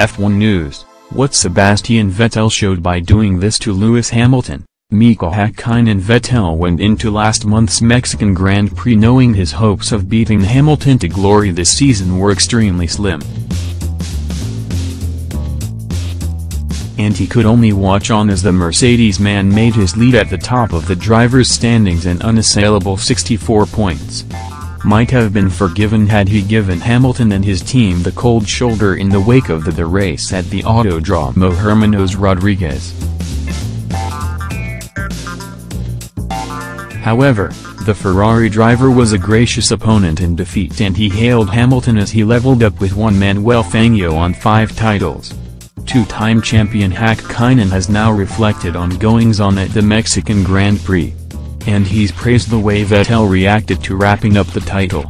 F1 News: What Sebastian Vettel showed by doing this to Lewis Hamilton. Mika Hakkinen. Vettel went into last month's Mexican Grand Prix knowing his hopes of beating Hamilton to glory this season were extremely slim. And he could only watch on as the Mercedes man made his lead at the top of the drivers' standings an unassailable 64 points. Might have been forgiven had he given Hamilton and his team the cold shoulder in the wake of the race at the Autódromo Hermanos Rodriguez. However, the Ferrari driver was a gracious opponent in defeat and he hailed Hamilton as he leveled up with Manuel Fangio on 5 titles. Two-time champion Hakkinen has now reflected on goings-on at the Mexican Grand Prix. And he's praised the way Vettel reacted to wrapping up the title.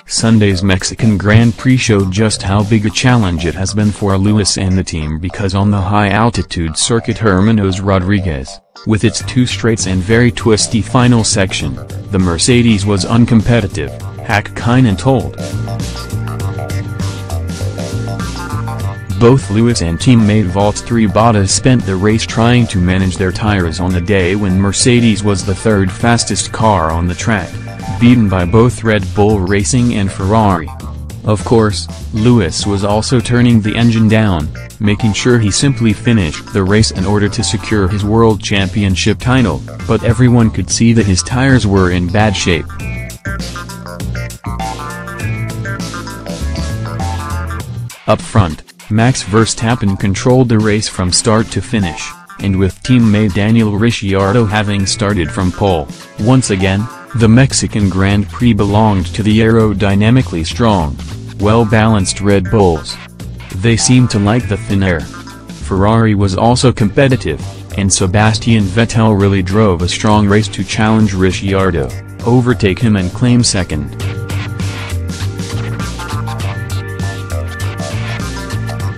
Sunday's Mexican Grand Prix showed just how big a challenge it has been for Lewis and the team because on the high-altitude circuit Hermanos Rodriguez, with its 2 straights and very twisty final section, the Mercedes was uncompetitive, Hakkinen told. Both Lewis and teammate Valtteri Bottas spent the race trying to manage their tires on a day when Mercedes was the 3rd fastest car on the track, beaten by both Red Bull Racing and Ferrari. Of course, Lewis was also turning the engine down, making sure he simply finished the race in order to secure his World Championship title, but everyone could see that his tires were in bad shape. Up front, Max Verstappen controlled the race from start to finish, and with teammate Daniel Ricciardo having started from pole, once again, the Mexican Grand Prix belonged to the aerodynamically strong, well-balanced Red Bulls. They seemed to like the thin air. Ferrari was also competitive, and Sebastian Vettel really drove a strong race to challenge Ricciardo, overtake him and claim second.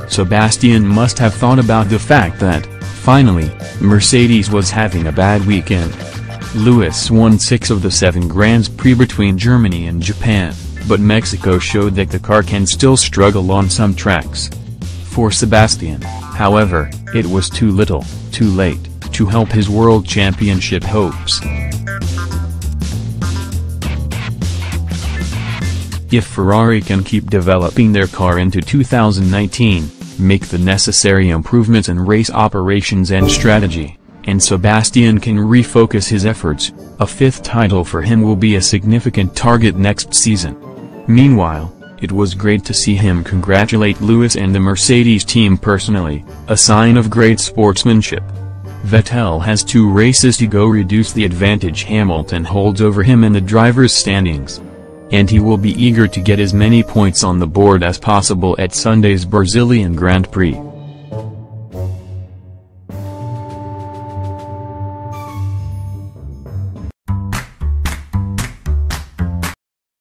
Sebastian must have thought about the fact that, finally, Mercedes was having a bad weekend. Lewis won 6 of the 7 Grands Prix between Germany and Japan, but Mexico showed that the car can still struggle on some tracks. For Sebastian, however, it was too little, too late, to help his World Championship hopes. If Ferrari can keep developing their car into 2019, make the necessary improvements in race operations and strategy, and Sebastian can refocus his efforts, a 5th title for him will be a significant target next season. Meanwhile, it was great to see him congratulate Lewis and the Mercedes team personally, a sign of great sportsmanship. Vettel has 2 races to go reduce the advantage Hamilton holds over him in the drivers' standings. And he will be eager to get as many points on the board as possible at Sunday's Brazilian Grand Prix.